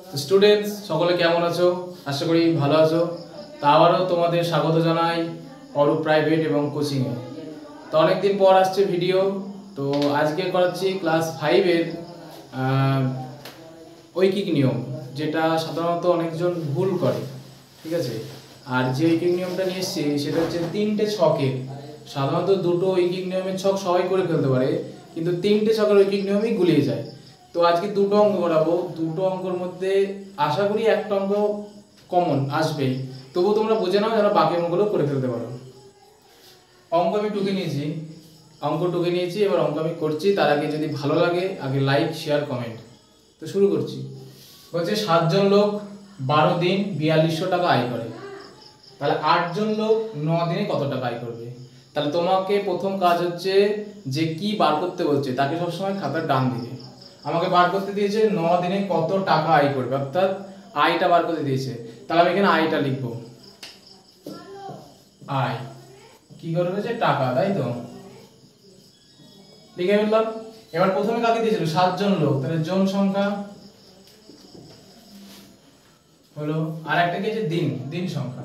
তো স্টুডেন্টস সকলে কেমন আছো? আশা করি ভালো আছো। তা আবারও তোমাদের স্বাগত জানাই অরূপ প্রাইভেট এবং কোচিংয়ে। তো অনেকদিন পর আসছে ভিডিও। তো আজকে করাচ্ছি ক্লাস 5-এর ঐকিক নিয়ম, যেটা সাধারণত অনেকজন ভুল করে, ঠিক আছে। আর যে ঐকিক নিয়মটা নিয়ে এসেছি সেটা হচ্ছে 3টে ছকের। সাধারণত 2টো ঐকিক নিয়মের ছক সবাই করে ফেলতে পারে, কিন্তু 3টে ছকের ঐকিক নিয়মই গুলিয়ে যায়। তো আজকে 2টো অঙ্ক করাবো। 2টো অঙ্কর মধ্যে আশা করি একটা অঙ্ক কমন আসবেই, তবুও তোমরা বুঝে নাও যেন বাকি অঙ্কগুলো করে ফেলতে পারো। অঙ্ক আমি টুকে নিয়েছি, এবার অঙ্ক আমি করছি। তার আগে যদি ভালো লাগে আগে লাইক, শেয়ার, কমেন্ট। তো শুরু করছি। বলছে 7 জন লোক 12 দিন 4200 টাকা আয় করে, তাহলে 8 জন লোক 9 দিনে কত টাকা আয় করবে? তাহলে তোমাকে প্রথম কাজ হচ্ছে যে কি বার করতে বলছে তাকে সবসময় খাতার ডান দিকে। আমাকে বার করতে দিয়েছে 9 দিনে কত টাকা আয় করবে, অর্থাৎ আয়টা বার করতে দিয়েছে। তাহলে আমি এখানে আয়টা লিখবো। আয় কি করবে, যে টাকা, তাই তো লিখে ফেললাম। এবার প্রথমে কাকে দিয়েছিল? 7 জন লোক, তাহলে জন সংখ্যা হলো, আর একটা কি আছে? দিন সংখ্যা।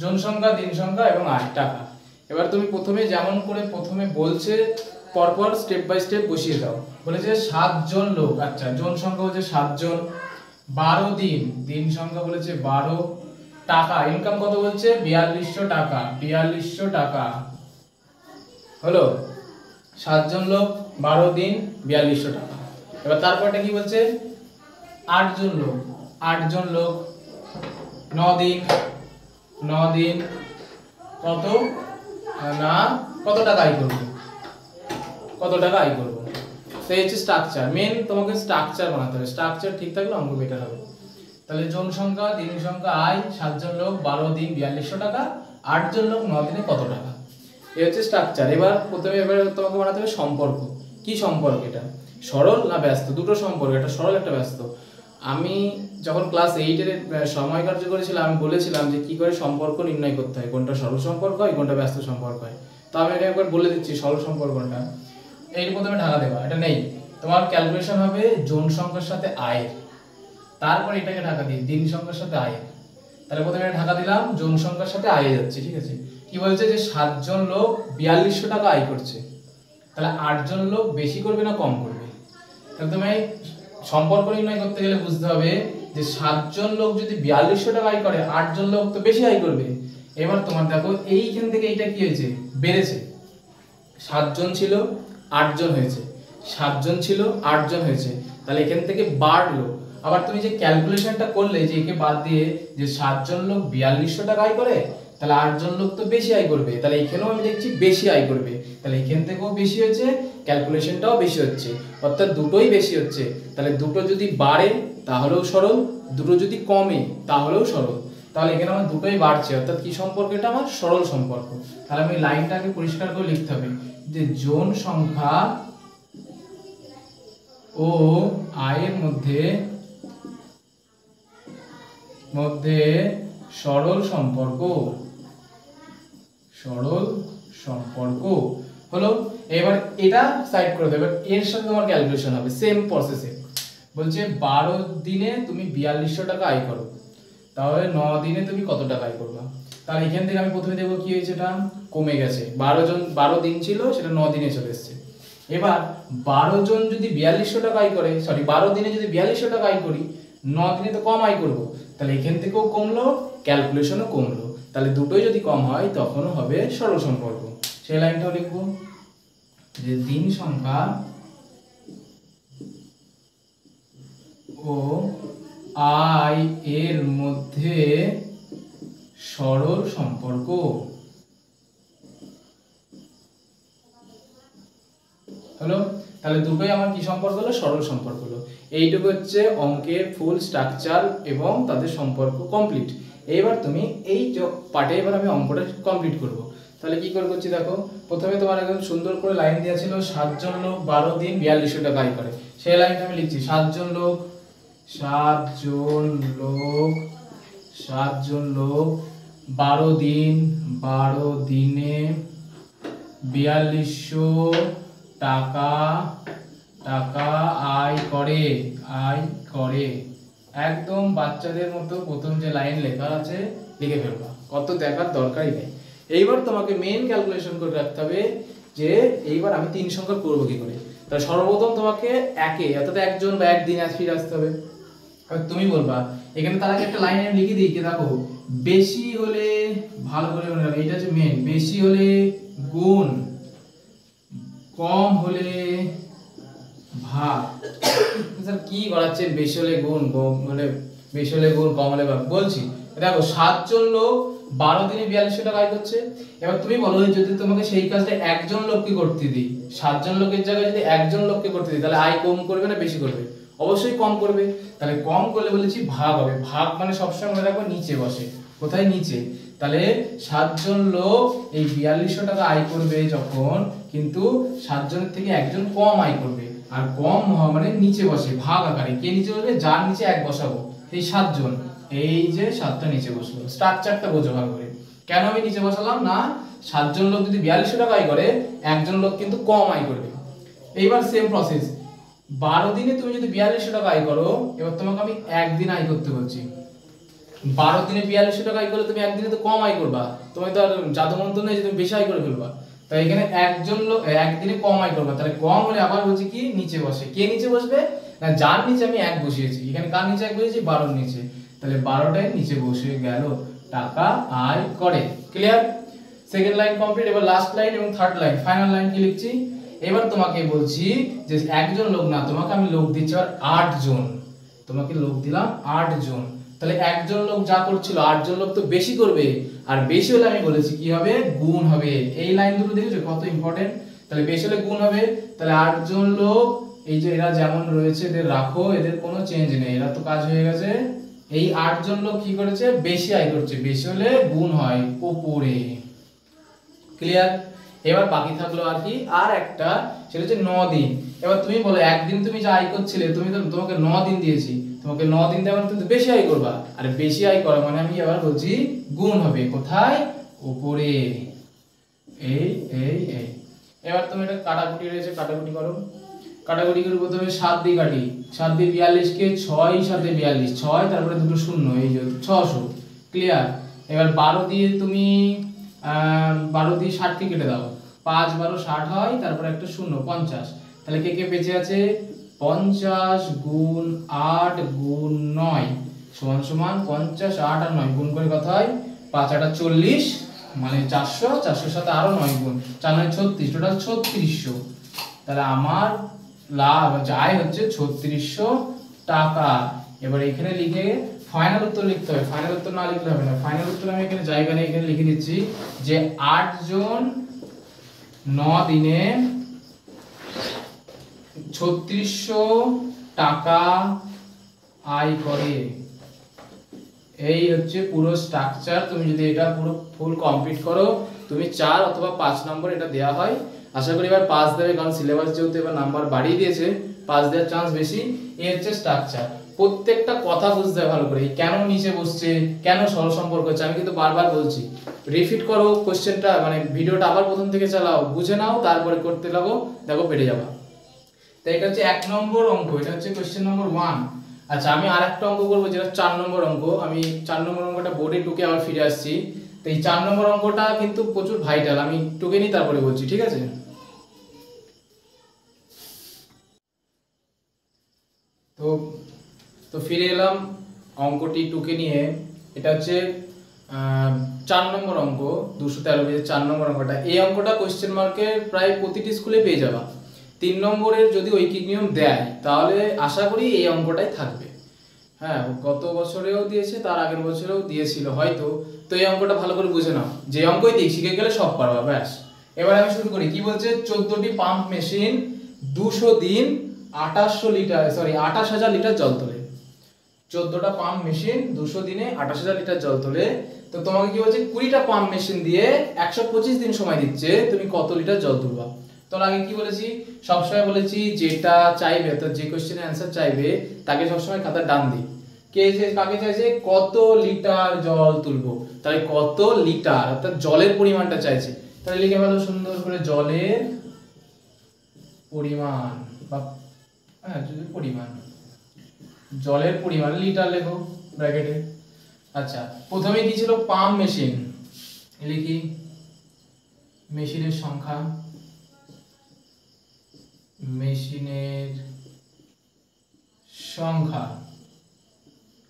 জন সংখ্যা, দিন সংখ্যা এবং আয় টাকা। এবার তুমি প্রথমে যেমন করে প্রথমে বলছে পরপর স্টেপ বাই স্টেপ বসিয়ে দাও। বলেছে 7 জন লোক, আচ্ছা জন সংখ্যা হচ্ছে 7 জন, 12 দিন, দিন সংখ্যা বলেছে 12, টাকা ইনকাম কত বলছে? 4200 টাকা, 4200 টাকা হলো। 7 জন লোক 12 দিন 4200 টাকা। এবার তারপরটা কি বলছে? 8 জন লোক, 8 জন লোক 9 দিন, 9 দিন কত না কত টাকা আয় করবে, কত টাকা আয় করবো। তো এই হচ্ছে স্ট্রাকচার। মেন তোমাকে স্ট্রাকচার বানাতে হবে, স্ট্রাকচার ঠিক থাকলে অঙ্ক বেটার হবে। তাহলে জন সংখ্যা, দিন সংখ্যা, আয়, 7 জন লোক 12 দিন 4200 টাকা, 8 জন লোক 9 দিনে কত টাকা। এই হচ্ছে স্ট্রাকচার। এবার তোমাকে বানাতে হবে সম্পর্ক। কি সম্পর্ক এটা? সরল না ব্যস্ত? দুটো সম্পর্ক, একটা সরল একটা ব্যস্ত। আমি যখন ক্লাস 8-এর সময় কার্য করেছিলাম আমি বলেছিলাম যে কি করে সম্পর্ক নির্ণয় করতে হয়, কোনটা সরল সম্পর্ক হয়, কোনটা ব্যস্ত সম্পর্ক হয়। তো আমি এটা একবার বলে দিচ্ছি সরল সম্পর্কটা। এই প্রথমে ঢাকা দেবা, এটা নেই। তোমার ক্যালকুলেশন হবে জন সংখ্যার সাথে আয়ের, তারপর এটাকে ঢাকা দিই দিন সংখ্যার সাথে আয়ের। তাহলে প্রথমে ঢাকা দিলাম, জন সংখ্যার সাথে আয়ে যাচ্ছে, ঠিক আছে। কি বলছে যে 7 জন লোক 4200 টাকা আয় করছে, তাহলে 8 জন লোক বেশি করবে না কম করবে? তাহলে তুমি সম্পর্ক নির্ণয় করতে গেলে বুঝতে হবে যে 7 জন লোক যদি 4200 টাকা আয় করে, 8 জন লোক তো বেশি আয় করবে। এবার তোমার দেখো এইখান থেকে এইটা কি হয়েছে? বেড়েছে। 7 জন ছিল 8 জন হয়েছে, 7 জন ছিল 8 জন হয়েছে, তাহলে এখান থেকে বাড়লো। আবার তুমি যে ক্যালকুলেশনটা করলে যে একে বাদ দিয়ে যে 7 জন লোক 4200 টাকা আয় করে, তাহলে 8 জন লোক তো বেশি আয় করবে, তাহলে এখানেও আমি দেখছি বেশি আয় করবে, তাহলে এখান থেকেও বেশি হয়েছে, ক্যালকুলেশনটাও বেশি হচ্ছে, অর্থাৎ দুটোই বেশি হচ্ছে। তাহলে দুটো যদি বাড়ে তাহলেও সরল, দুটো যদি কমে তাহলেও সরল। তাহলে এখানে আমার দুটোই বাড়ছে, অর্থাৎ কি সম্পর্ক? এটা আমার সরল সম্পর্ক। তাহলে আমি লাইনটাকে পরিষ্কার করে লিখতে হবে যে জন সংখ্যা ও আয়ের মধ্যে সরল সম্পর্ক, সরল সম্পর্ক হলো। এবার এটা সাইড করে দেবে, এর সাথে তোমার ক্যালকুলেশন হবে সেম প্রসেসে। বলছে 12 দিনে তুমি 4200 টাকা আয় করো, তাহলে 9 দিনে তুমি কত টাকা আয় করবে? তাহলে এখান থেকে আমি প্রথমে দেখবো কি হয়েছে, এটা কমে গেছে। 12 দিন ছিল, সেটা 9 দিনে চলে এসেছে। এবার 12 জন যদি 4200 টাকা আয় করে, 12 দিনে যদি 4200 টাকা আয় করি, 9 দিনে তো কম আয় করব, তাহলে এখান থেকেও কমলো, ক্যালকুলেশনও কমলো। তাহলে দুটোই যদি কম হয় তখনও হবে সরল সম্পর্ক। সেই লাইনটাও লিখবো যে দিন সংখ্যা ও আয় এর মধ্যে সরল সম্পর্ক হলো। তাহলে দুটোই আমার কি সম্পর্ক হলো? সরল সম্পর্ক হলো। এইটুকু হচ্ছে অঙ্কের ফুল স্ট্রাকচার এবং তাদের সম্পর্ক কমপ্লিট। এবার তুমি এই পার্টে এবার আমি অঙ্কটা কমপ্লিট করব। তাহলে কি করে করছি দেখো, প্রথমে তোমার একদম সুন্দর করে লাইন দেওয়া ছিল 7 জন লোক 12 দিন 4200 টাকা আয় করে, সেই লাইনটা আমি লিখছি 7 জন লোক 12 দিনে 4200 টাকা টাকা আয় করে, আয় করে। একদম বাচ্চাদের মতো প্রথম যে লাইন লেখা আছে লিখে ফেলবা, কত দেখার দরকারই নেই। এইবার তোমাকে মেন ক্যালকুলেশন করে রাখতে হবে যে এইবার আমি 3 সংখ্যা করব কি করে। তাহলে সর্বপ্রথম তোমাকে একে অর্থাৎ একজন বা একদিন ফিরে আসতে হবে। আর তুমি বলবা এখানে তার আগে একটা লাইন আমি লিখে দিই, কি দেখো বেশি হলে, ভালো করে মনে রাখো এটা হচ্ছে মেন, বেশি হলে গুণ, কম হলে ভাগ। স্যার কি করাচ্ছেন, বেশি হলে গুণ, কম হলে, বেশি হলে গুণ, কম হলে ভাগ। বলছি দেখো 7 জন লোক 12 দিনে 4200 টাকা আয় করছে। এবার তুমি বলো যদি তোমাকে সেই কাজটা একজন লোককে করতে দিই, 7 জন লোকের জায়গায় যদি একজন লোককে করতে দিই, তাহলে আয় কম করবে না বেশি করবে? অবশ্যই কম করবে। তাহলে কম করলে বলেছি ভাগ হবে, ভাগ মানে সবসময় মনে রাখবো নিচে বসে। কোথায়? নিচে। তাহলে 7 জন লোক এই 4200 টাকা আয় করবে যখন, কিন্তু 7 জনের থেকে একজন কম আয় করবে, আর কম হওয়া মানে নিচে বসে ভাগ আকারে। কে নিচে বসবে? যার নিচে 1 বসাবো, এই 7 জন, এই যে 7টা নিচে বসলো। স্ট্রাকচারটা বোঝো ভালো করে। কেন আমি নিচে বসালাম না, 7 জন লোক যদি 4200 টাকা আয় করে, একজন লোক কিন্তু কম আয় করবে। এইবার সেম প্রসেস, 12 দিনে তুমি যদি 4200 টাকা আয় করো, এবার তোমাকে আমি একদিন আয় করতে বলছি। 12 দিনে 4200 টাকা আয় করলে তুমি একদিনে তো কম আয় করবা, তুমি তো আর জাদু মন্ত্র নেই যে তুমি বেশি আয় করে ফেলবা। তাই এখানে একজন লোক একদিনে কম আয় করবা, তাহলে কম হলে আবার বলছি কি নিচে বসে। কে নিচে বসবে? না যার নিচে আমি 1 বসিয়েছি। এখানে কার নিচে 1 বসিয়েছি? 12 এর নিচে। তাহলে 12টাই নিচে বসে গেল, টাকা আয় করে। ক্লিয়ার? Second line complete. এবার লাস্ট লাইন এবং থার্ড লাইন, ফাইনাল লাইন কি লিখছি। এবার তোমাকে বলছি যে একজন লোক না, তোমাকে আমি লোক দিচ্ছি আর 8 জন। তোমাকে লোক দিলাম 8 জন। তাহলে একজন লোক যা করছিল 8 জন লোক তো বেশি করবে, আর বেশি হলে আমি বলেছি কি হবে? গুণ হবে। এই লাইন দুটো দেখেছো কত ইম্পর্টেন্ট? তাহলে বেশি হলে গুণ হবে। তাহলে 8 জন লোক, এই যে এরা যেমন রয়েছে এদের রাখো, এদের কোনো চেঞ্জ নেই, এরা তো কাজ হয়ে গেছে। এই 8 জন লোক কি করেছে? বেশি আয় করছে, বেশি হলে গুণ হয় উপরে। ক্লিয়ার? এবার বাকি থাকলো আর কি, আর একটা, সেটা হচ্ছে 9 দিন। এবার তুমি বলো একদিন তুমি যা আয় করছিলে, তুমি তো, তোমাকে 9 দিন দিয়েছি, তোমাকে 9 দিন দেওয়ার তুমি বেশি আয় করবা, আর বেশি আয় করা মানে আমি এবার বলছি গুণ হবে। কোথায়? উপরে। এই এই এই। এবার তুমি এটা কাটাকুটি রয়েছে, কাটাকুটি করো। কাটাকুটি করে প্রথমে 7 দিয়ে কাটি, 7 দিয়ে 42 কে 6 7 এ 42, 6 তারপরে দুটো শূন্য, এই যে 600। ক্লিয়ার? এবার 12 দিয়ে তুমি 12 দিয়ে 60 কে কেটে দাও, 5 12 60 হয়, তারপরে একটা শূন্য 50। তাহলে কে কে বেঁচে আছে? 50 গুণ 8 গুণ 9 সমান সমান 50, 8 আর 9 গুণ করে কত হয়? 5 8 40, মানে 400, 400 সাথে আরো 9 গুণ, 4 9 36, টোটাল 3600। তাহলে আমার লাভ আয় হচ্ছে 3600 টাকা। এবার এখানে লিখে ফাইনাল উত্তর লিখতে হবে, ফাইনাল উত্তর না লিখলে হবে না। ফাইনাল উত্তর আমি এখানে জায়গা নেই, এখানে লিখে দিচ্ছি যে 8 জন 9 দিনে 3600 টাকা আয় করে। এই হচ্ছে পুরো স্ট্রাকচার। তুমি যদি এটা পুরো ফুল কমপ্লিট করো, তুমি 4 অথবা 5 নম্বর এটা দেয়া হয়। আশা করি এবার 5 দেবে, কারণ সিলেবাস যেহেতু এবার নাম্বার বাড়িয়ে দিয়েছে, 5 দেওয়ার চান্স বেশি। এই হচ্ছে স্ট্রাকচার। প্রত্যেকটা কথা বুঝতে হবে ভালো করে, কেন নিচে বসছে, কেন সহসম্পর্ক হচ্ছে, আমি কিন্তু বারবার বলছি। রিপিট করো কোশ্চেনটা, মানে ভিডিওটা আবার প্রথম থেকে চালাও, বুঝে নাও, তারপরে করতে লাগো, দেখো পেরে যাবা। তো এটা হচ্ছে 1 নম্বর অঙ্ক, এটা হচ্ছে কোশ্চেন নম্বর 1। আচ্ছা আমি আরেকটা অঙ্ক করব, যেটা 4 নম্বর অঙ্ক। আমি 4 নম্বর অঙ্কটা বোর্ডে টুকে আবার ফিরে আসছি। তো এই 4 নম্বর অঙ্কটা কিন্তু প্রচুর ভাইটাল, আমি টুকে নিই তারপরে বলছি, ঠিক আছে? তো তো ফিরে এলাম অঙ্কটি টুকে নিয়ে। এটা হচ্ছে 4 নম্বর অঙ্ক, 213 পেজের 4 নম্বর অঙ্কটা। এই অঙ্কটা কোশ্চেন মার্কে প্রায় প্রতিটি স্কুলে পেয়ে যাবা। 3 নম্বরের যদি ঐকিক নিয়ম দেয়, তাহলে আশা করি এই অঙ্কটাই থাকবে। হ্যাঁ, গত বছরেও দিয়েছে, তার আগের বছরেও দিয়েছিল হয়তো। তো এই অঙ্কটা ভালো করে বুঝে নাও, যে অঙ্কই দিই শিখে গেলে সব পারবা, ব্যাস। এবার আমি শুরু করি। কি বলছে? 14টি পাম্প মেশিন 200 দিন 2800 লিটার, সরি 28000 লিটার জল তোলে। 14টা পাম্প মেশিন 200 দিনে 28000 লিটার জল তোলে। তো তোমাকে কি বলছে? 20টা পাম্প মেশিন দিয়ে 125 দিন সময় দিচ্ছে, তুমি কত লিটার জল তুলবা? তো আগে কি বলেছি? সবসময় বলেছি যেটা চাইবে, অর্থাৎ যে কোশ্চেনের অ্যান্সার চাইবে তাকে সবসময় খাতার ডান দিক। কাকে চাইছে? কত লিটার জল তুলবো, তাহলে কত লিটার অর্থাৎ জলের পরিমাণটা চাইছে। তাহলে লিখে ফেলো সুন্দর করে, জলের পরিমাণ বা হ্যাঁ পরিমাণ, জলের পরিমাণ লিটার লেখো ব্র্যাকেটে। আচ্ছা প্রথমে কি ছিল পাম্প মেশিন, লিখি মেশিনের সংখ্যা, মেশিনের সংখ্যা।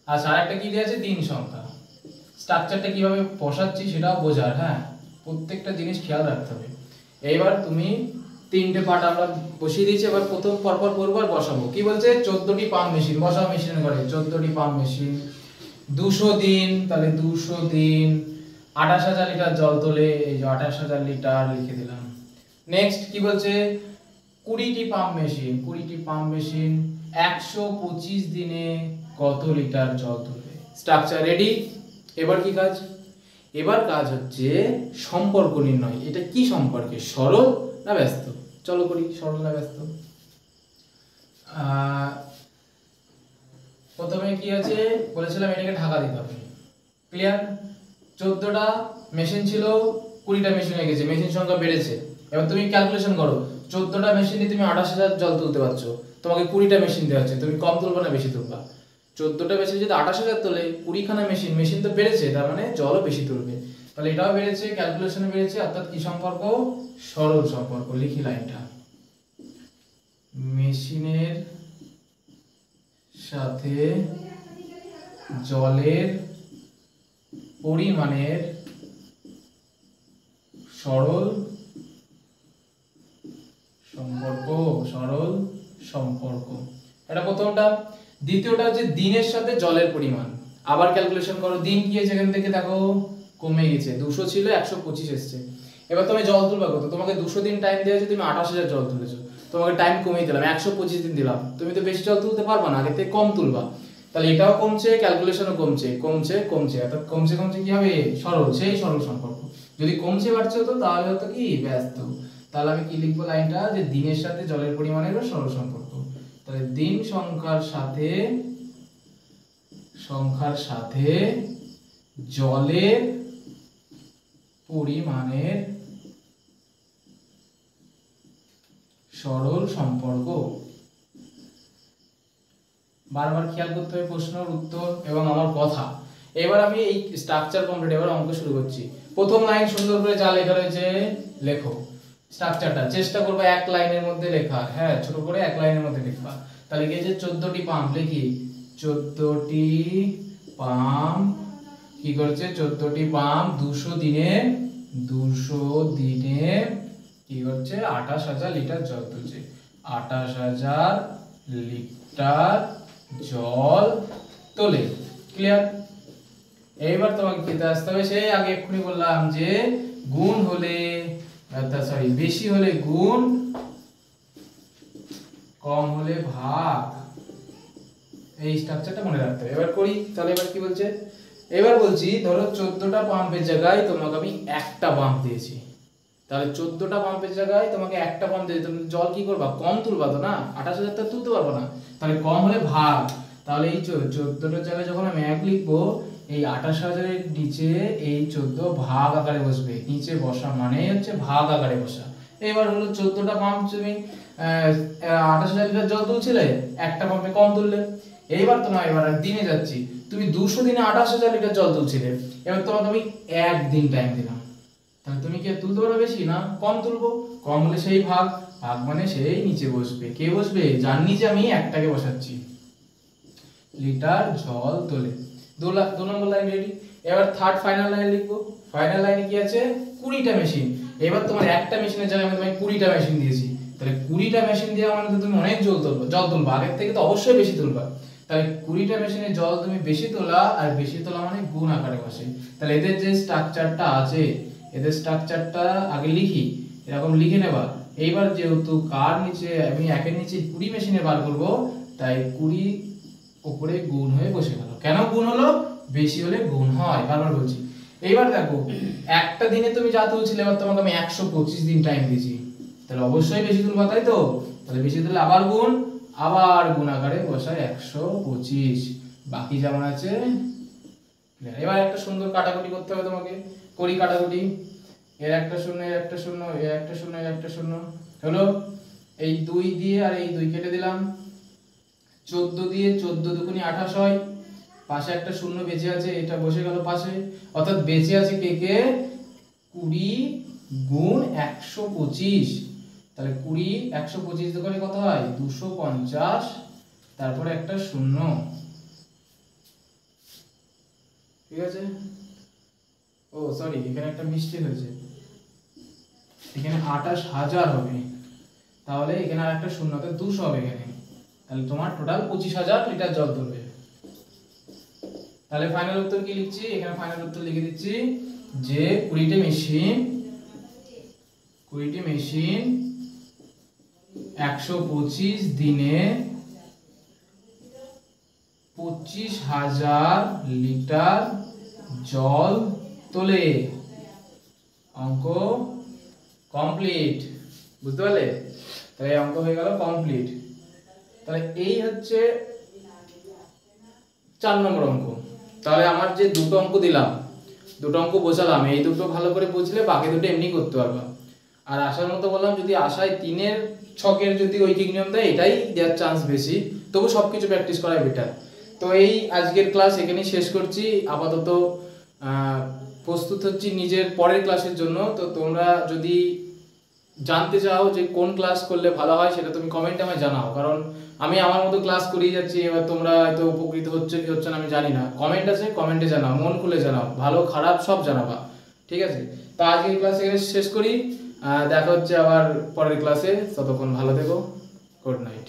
আচ্ছা আরেকটা কি দেওয়া আছে দিন সংখ্যা। স্ট্রাকচারটা কিভাবে বসাচ্ছি সেটাও বোঝার, হ্যাঁ প্রত্যেকটা জিনিস খেয়াল রাখতে হবে। এইবার তুমি তিনটে পার্ট আমরা বসিয়ে দিয়েছি, এবার প্রথম পরপর পরপর বসাবো। কি বলছে 14টি পাম্প মেশিন বসাও মেশিনের ঘরে, 14টি পাম্প মেশিন 200 দিন, তাহলে 200 দিন 28,000 লিটার জল তোলে, এই যে 28,000 লিটার লিখে দিলাম। নেক্সট কি বলছে 20টি পাম্প মেশিন, 20টি পাম্প মেশিন 125 দিনে কত লিটার জল তোলে। Structure ready. এবার কি কাজ, এবার কাজ হচ্ছে সম্পর্ক নির্ণয়। এটা কি সম্পর্কে, সরল না ব্যস্ত? চলো করি, সরল না ব্যস্ত। প্রথমে কি আছে বলেছিলাম এটাকে ঢাকা দিতে হবে, ক্লিয়ার। 14টা মেশিন ছিল 20টা মেশিন হয়ে গেছে, মেশিন সংখ্যা বেড়েছে। এবার তুমি ক্যালকুলেশন করো 14টা মেশিনে তুমি 28,000 জল তুলতে পারছো, তোমাকে 20টা মেশিন দেওয়া হচ্ছে, তুমি কম তুলবা না বেশি তুলবা? 14টা মেশিন যদি 28,000 তোলে 20খানা মেশিন, মেশিন তো বেড়েছে, তার মানে জলও বেশি তুলবে, তাহলে এটাও বেড়েছে, ক্যালকুলেশনে বেড়েছে, অর্থাৎ কি সম্পর্ক, সরল সম্পর্ক। লিখি লাইনটা, মেশিনের সাথে জলের পরিমাণের সরল সম্পর্ক, সরল সম্পর্ক। এটা প্রথমটা। দ্বিতীয়টা হচ্ছে দিনের সাথে জলের পরিমাণ। আবার ক্যালকুলেশন করো, দিন কি আছে এখান থেকে দেখো কমে গেছে, 200 ছিল 125 এসেছে। এবার তুমি জল তুলবা কত, তোমাকে 200 দিন টাইম দেওয়া আছে, তুমি 28,000 জল তুলেছো, তোমাকে টাইম কমিয়ে দিলাম 125 দিন দিলাম, তুমি তো বেশি জল তুলতে পারবা না, আগে থেকে কম তুলবা, তাহলে এটাও কমছে, ক্যালকুলেশনও কমছে, কমছে কমছে, অর্থাৎ কমছে কমছে কি হবে, সরল, সেই সরল সম্পর্ক। যদি কমছে বাড়ছে হতো তাহলে হতো কি ব্যস্ত। তাহলে আমি কি লিখবো লাইনটা, যে দিনের সাথে জলের পরিমাণের সরল সম্পর্ক। তাহলে দিন সংখ্যার সাথে জলের পরিমাণের সরল সম্পর্ক। বারবার খেয়াল করতে হবে প্রশ্নের উত্তর এবং আমার কথা। এবার আমি এই স্ট্রাকচার কমপ্লিট, এবার অঙ্ক শুরু করছি। প্রথম লাইন সুন্দর করে যা লেখা রয়েছে লেখো। স্ট্রাকচারটা চেষ্টা করবে এক লাইনের মধ্যে লেখার, হ্যাঁ ছোট করে এক লাইনের মধ্যে লিখবা। তাহলে কি যে 14টি পাম্প, লিখি 14টি পাম্প কি করছে, 14টি পাম্প 200 দিনে কি করছে 28,000 লিটার জল তুলছে, 28,000 লিটার জল তোলে, ক্লিয়ার। এইবার তোমাকে খেতে আসতে হবে, সেই আগে এক্ষুনি বললাম যে গুণ হলে বেশি হলে গুণ, কম হলে ভাগ, এই স্ট্রাকচারটা মনে রাখতে হবে। এবার করি, তাহলে এবার কি বলছে, এবার বলছি ধরো 14টা পাম্পের জায়গায় তোমাকে আমি একটা পাম্প দিয়েছি, তাহলে 14টা পাম্পের জায়গায় তোমাকে একটা পাম্প দিয়েছি, তুমি জল কি করবা, কম তুলবা তো না, 28,000 তো তুলতে পারবো না, তাহলে কম হলে ভাগ। তাহলে এই 14টার জায়গায় যখন আমি 1 লিখবো, এই 28,000 এর নিচে এই 14 ভাগ আকারে বসবে, নিচে বসা মানে হচ্ছে ভাগ আকারে বসা। এবার হলো 14টা পাম্প তুমি 28,000 লিটার জল তুলছিলে, একটা পাম্পে কম তুললে। এইবার এবার দিনে যাচ্ছি, তুমি 200 দিনে 28,000 লিটার জল তুলছিলে, এবার তোমাকে আমি 1 দিন টাইম দিলাম, তাহলে তুমি কি তুলতে পারো বেশি না কম তুলবো, কম হলে সেই ভাগ, ভাগ মানে সেই নিচে বসবে, কে বসবে, যার নিচে আমি একটাকে বসাচ্ছি, লিটার জল তোলে। 2 নম্বর লাইন রেডি। এবার থার্ড ফাইনাল লাইন লিখবো। ফাইনাল লাইনে কি আছে, 20টা মেশিন। এবার তোমার একটা মেশিনের জায়গায় আমি তোমাকে 20টা মেশিন দিয়েছি, তাহলে 20টা মেশিন দেওয়া মানে তো তুমি অনেক জল তুলবা, আগের থেকে তো অবশ্যই বেশি তুলবা। তাহলে 20টা মেশিনের জল তুমি বেশি তোলা, আর বেশি তোলা মানে গুণ আকারে বসে। তাহলে এদের যে স্ট্রাকচারটা আছে, এদের স্ট্রাকচারটা আগে লিখি, এরকম লিখে নেবা। এইবার যেহেতু কার নিচে আমি একের নিচে 20 মেশিনে বার করব, তাই 20 উপরে গুণ হয়ে বসে গেল। কেন গুণ হলো, বেশি হলে গুণ হয়, বারবার বলছি। এইবার দেখো একটা দিনে তুমি যা তুলছিলে, এবার তোমাকে আমি 125 দিন টাইম দিয়েছি, তাহলে অবশ্যই বেশি তুলবা, তাই তো? তাহলে বেশি তুললে আবার গুণ আকারে বসায় 125, বাকি যেমন আছে। এবার একটা সুন্দর কাটাকুটি করতে হবে তোমাকে, করি কাটাকুটি। এর একটা শূন্য, এর একটা শূন্য, এর একটা শূন্য, এর একটা শূন্য হলো, এই 2 দিয়ে আর এই 2 কেটে দিলাম, 14 দিয়ে 14 দুগুণে 28 হয়, পাশে একটা শূন্য বেঁচে আছে, এটা বসে গেল পাশে, অর্থাৎ বেঁচে আছে কে কে 20 গুণ 125, তাহলে 20 125 দুগুণে কত হয় 250, তারপরে একটা শূন্য, ঠিক আছে। ও সরি, এখানে একটা মিস্টেক হয়েছে, এখানে 28,000 হবে, তাহলে এখানে আর একটা শূন্যতে 200 হবে এখানে, তাহলে তোমার টোটাল 25,000 লিটার জল ধরবে। তাহলে ফাইনাল উত্তর কি লিখছি, এখানে ফাইনাল উত্তর লিখে দিচ্ছি যে 20টি মেশিন 125 দিনে 25,000 লিটার জল তোলে। অঙ্ক কমপ্লিট, বুঝতে পারলে? তাহলে অঙ্ক হয়ে গেল কমপ্লিট। তাহলে এই হচ্ছে 4 নম্বর অঙ্ক। তাহলে আমার যে দুটো অঙ্ক দিলাম, দুটো অঙ্ক বোঝালাম, এই দুটো ভালো করে বুঝলে বাকি দুটো এমনি করতে পারবা। আর আশার মতো বললাম, যদি আশায় 3-এর ছকের যদি ঐকিক নিয়ম দেয়, এটাই দেওয়ার চান্স বেশি, তবু সবকিছু প্র্যাকটিস করাই বেটার। তো এই আজকের ক্লাস এখানেই শেষ করছি, আপাতত প্রস্তুত হচ্ছি নিজের পরের ক্লাসের জন্য। তো তোমরা যদি জানতে চাও যে কোন ক্লাস করলে ভালো হয়, সেটা তুমি কমেন্টে আমায় জানাও, কারণ আমি আমার মতো ক্লাস করিয়ে যাচ্ছি, এবার তোমরা হয়তো উপকৃত হচ্ছে কি হচ্ছে না আমি জানি না। কমেন্ট আছে, কমেন্টে জানাও, মন খুলে জানাও, ভালো খারাপ সব জানাবা, ঠিক আছে। তো আজকের ক্লাস এখানে শেষ করি, দেখা হচ্ছে আবার পরের ক্লাসে, ততক্ষণ ভালো থেকো, গুড নাইট।